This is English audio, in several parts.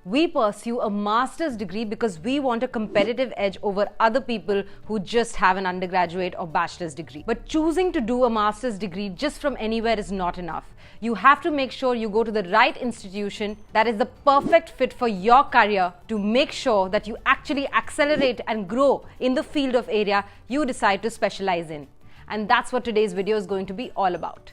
We pursue a master's degree because we want a competitive edge over other people who just have an undergraduate or bachelor's degree. But choosing to do a master's degree just from anywhere is not enough. You have to make sure you go to the right institution that is the perfect fit for your career to make sure that you actually accelerate and grow in the field of area you decide to specialize in. And that's what today's video is going to be all about.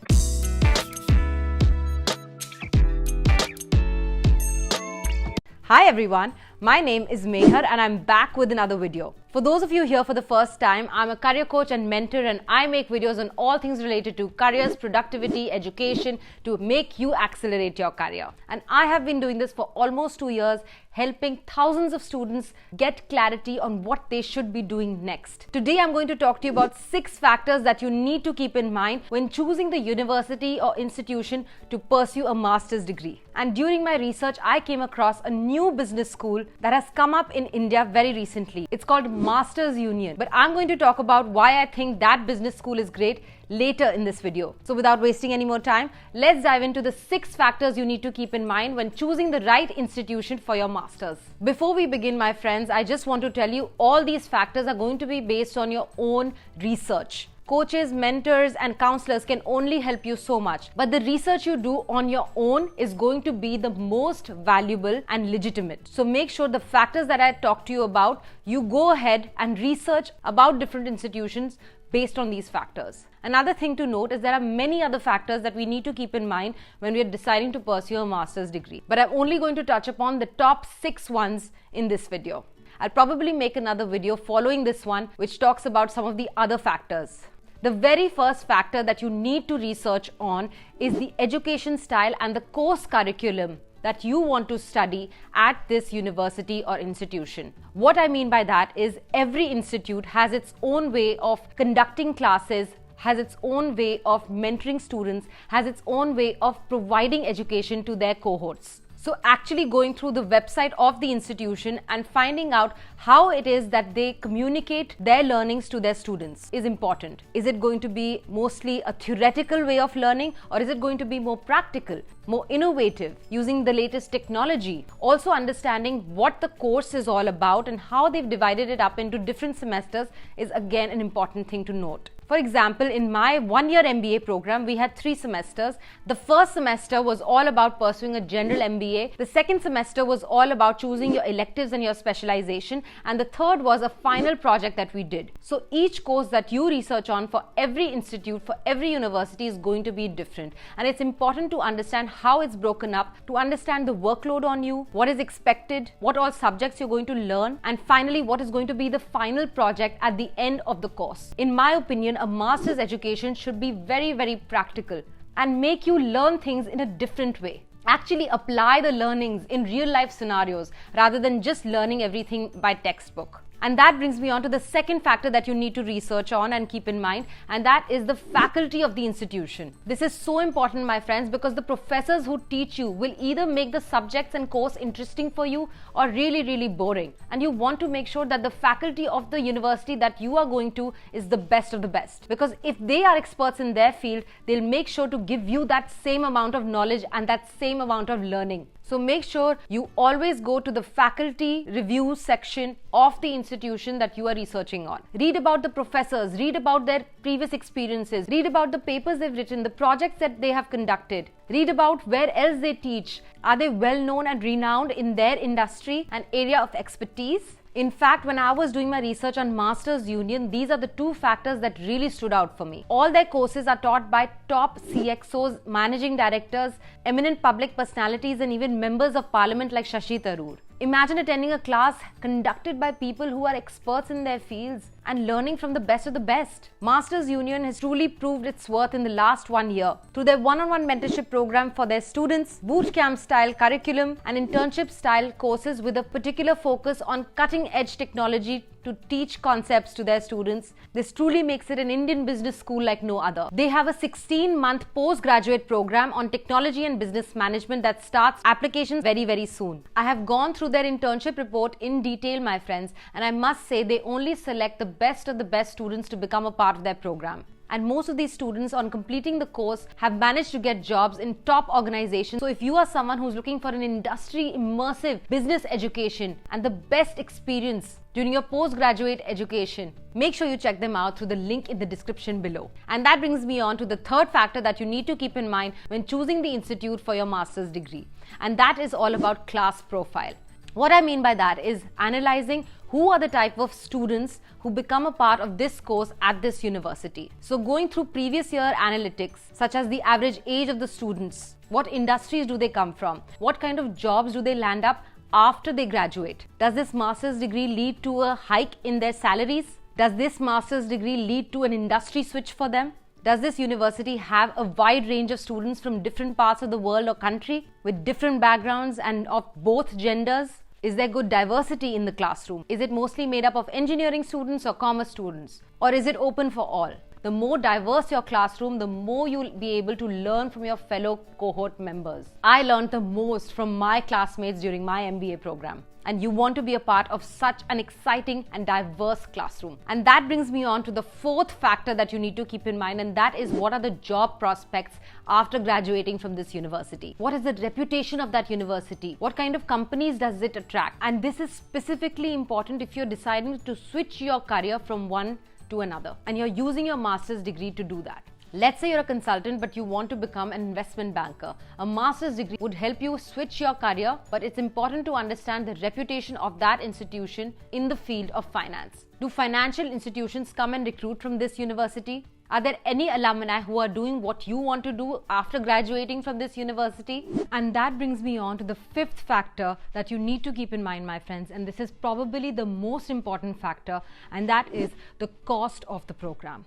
Hi everyone, my name is Mehar and I'm back with another video. For those of you here for the first time, I'm a career coach and mentor, and I make videos on all things related to careers, productivity, education to make you accelerate your career. And I have been doing this for almost 2 years, helping thousands of students get clarity on what they should be doing next. Today I'm going to talk to you about 6 factors that you need to keep in mind when choosing the university or institution to pursue a master's degree. And during my research, I came across a new business school that has come up in India very recently. It's called Masters Union. But I'm going to talk about why I think that business school is great later in this video. So without wasting any more time, let's dive into the 6 factors you need to keep in mind when choosing the right institution for your masters. Before we begin, my friends, I just want to tell you all these factors are going to be based on your own research. Coaches, mentors, and counselors can only help you so much. But the research you do on your own is going to be the most valuable and legitimate. So make sure the factors that I talked to you about, you go ahead and research about different institutions based on these factors. Another thing to note is there are many other factors that we need to keep in mind when we are deciding to pursue a master's degree. But I'm only going to touch upon the top 6 ones in this video. I'll probably make another video following this one which talks about some of the other factors. The very first factor that you need to research on is the education style and the course curriculum that you want to study at this university or institution. What I mean by that is every institute has its own way of conducting classes, has its own way of mentoring students, has its own way of providing education to their cohorts. So actually going through the website of the institution and finding out how it is that they communicate their learnings to their students is important. Is it going to be mostly a theoretical way of learning, or is it going to be more practical, more innovative, using the latest technology? Also understanding what the course is all about and how they've divided it up into different semesters is again an important thing to note. For example, in my 1-year MBA program, we had 3 semesters. The first semester was all about pursuing a general MBA. The second semester was all about choosing your electives and your specialization. And the third was a final project that we did. So each course that you research on for every institute, for every university is going to be different. And it's important to understand how it's broken up, to understand the workload on you, what is expected, what all subjects you're going to learn, and finally, what is going to be the final project at the end of the course. In my opinion, a master's education should be very, very practical and make you learn things in a different way. Actually apply the learnings in real life scenarios rather than just learning everything by textbook. And that brings me on to the second factor that you need to research on and keep in mind, and that is the faculty of the institution. This is so important, my friends, because the professors who teach you will either make the subjects and course interesting for you or really, really boring. And you want to make sure that the faculty of the university that you are going to is the best of the best. Because if they are experts in their field, they'll make sure to give you that same amount of knowledge and that same amount of learning. So make sure you always go to the faculty review section of the institution that you are researching on. Read about the professors, read about their previous experiences, read about the papers they've written, the projects that they have conducted. Read about where else they teach. Are they well known and renowned in their industry and area of expertise? In fact, when I was doing my research on Masters Union, these are the 2 factors that really stood out for me. All their courses are taught by top CXOs, managing directors, eminent public personalities, and even members of parliament like Shashi Tharoor. Imagine attending a class conducted by people who are experts in their fields and learning from the best of the best. Masters Union has truly proved its worth in the last 1 year through their one-on-one mentorship program for their students, boot camp style curriculum, and internship style courses with a particular focus on cutting edge technology to teach concepts to their students. This truly makes it an Indian business school like no other. They have a 16-month postgraduate program on technology and business management that starts applications very, very soon. I have gone through their internship report in detail, my friends, and I must say they only select the best of the best students to become a part of their program. And most of these students on completing the course have managed to get jobs in top organizations. So if you are someone who's looking for an industry immersive business education and the best experience during your postgraduate education, make sure you check them out through the link in the description below. And that brings me on to the third factor that you need to keep in mind when choosing the institute for your master's degree. And that is all about class profile. What I mean by that is analyzing who are the type of students who become a part of this course at this university. So going through previous year analytics, such as the average age of the students, what industries do they come from, what kind of jobs do they land up after they graduate, does this master's degree lead to a hike in their salaries, does this master's degree lead to an industry switch for them, does this university have a wide range of students from different parts of the world or country with different backgrounds and of both genders? Is there good diversity in the classroom? Is it mostly made up of engineering students or commerce students? Or is it open for all? The more diverse your classroom, the more you'll be able to learn from your fellow cohort members. I learned the most from my classmates during my MBA program. And you want to be a part of such an exciting and diverse classroom. And that brings me on to the fourth factor that you need to keep in mind, and that is what are the job prospects after graduating from this university? What is the reputation of that university? What kind of companies does it attract? And this is specifically important if you're deciding to switch your career from one to another and you're using your master's degree to do that. Let's say you're a consultant but you want to become an investment banker. A master's degree would help you switch your career, but it's important to understand the reputation of that institution in the field of finance. Do financial institutions come and recruit from this university? Are there any alumni who are doing what you want to do after graduating from this university? And that brings me on to the fifth factor that you need to keep in mind, my friends, and this is probably the most important factor, and that is the cost of the program.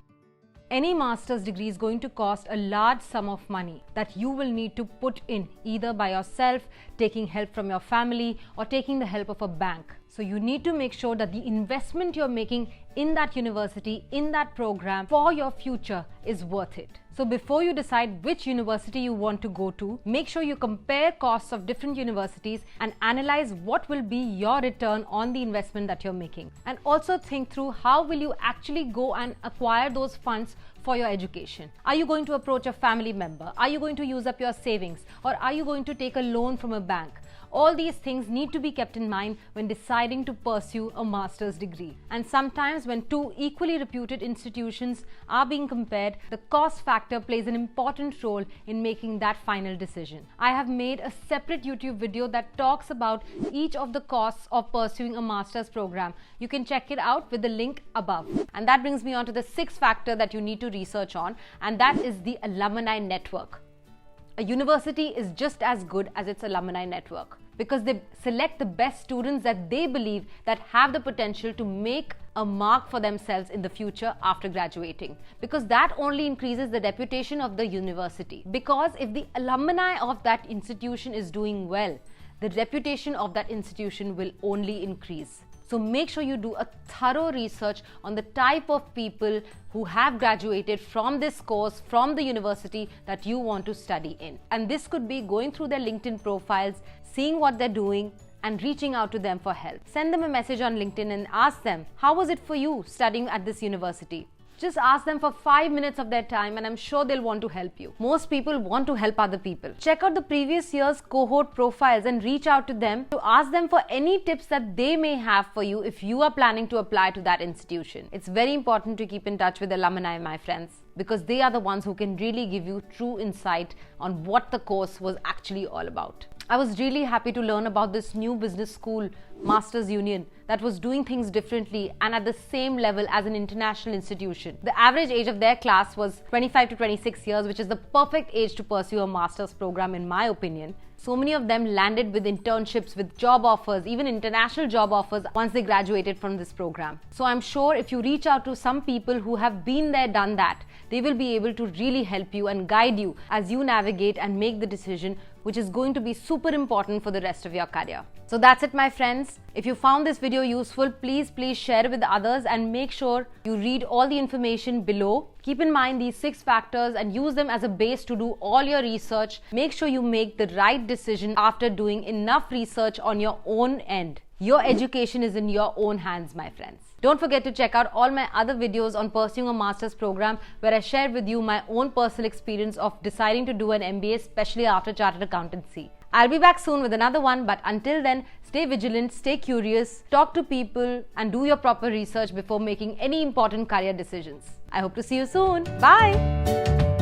Any master's degree is going to cost a large sum of money that you will need to put in either by yourself, taking help from your family, or taking the help of a bank. So you need to make sure that the investment you're making in that university, in that program for your future is worth it. So before you decide which university you want to go to, make sure you compare costs of different universities and analyze what will be your return on the investment that you're making. And also think through how will you actually go and acquire those funds for your education. Are you going to approach a family member? Are you going to use up your savings? Or are you going to take a loan from a bank? All these things need to be kept in mind when deciding to pursue a master's degree. And sometimes when two equally reputed institutions are being compared, the cost factor plays an important role in making that final decision. I have made a separate YouTube video that talks about each of the costs of pursuing a master's program. You can check it out with the link above. And that brings me on to the sixth factor that you need to research on, and that is the alumni network. A university is just as good as its alumni network because they select the best students that they believe that have the potential to make a mark for themselves in the future after graduating, because that only increases the reputation of the university. Because if the alumni of that institution is doing well, the reputation of that institution will only increase. So make sure you do a thorough research on the type of people who have graduated from this course, from the university that you want to study in. And this could be going through their LinkedIn profiles, seeing what they're doing, and reaching out to them for help. Send them a message on LinkedIn and ask them, how was it for you studying at this university? Just ask them for 5 minutes of their time and I'm sure they'll want to help you. Most people want to help other people. Check out the previous year's cohort profiles and reach out to them to ask them for any tips that they may have for you if you are planning to apply to that institution. It's very important to keep in touch with alumni, my friends, because they are the ones who can really give you true insight on what the course was actually all about. I was really happy to learn about this new business school, Masters Union, that was doing things differently and at the same level as an international institution. The average age of their class was 25 to 26 years, which is the perfect age to pursue a master's program in my opinion. So many of them landed with internships, with job offers, even international job offers once they graduated from this program. So I'm sure if you reach out to some people who have been there, done that, they will be able to really help you and guide you as you navigate and make the decision which is going to be super important for the rest of your career. So that's it, my friends. If you found this video useful, please share it with others and make sure you read all the information below. Keep in mind these 6 factors and use them as a base to do all your research. Make sure you make the right decision after doing enough research on your own end. Your education is in your own hands, my friends. Don't forget to check out all my other videos on pursuing a master's program, where I shared with you my own personal experience of deciding to do an MBA, especially after chartered accountancy. I'll be back soon with another one, but until then, stay vigilant, stay curious, talk to people, and do your proper research before making any important career decisions. I hope to see you soon. Bye!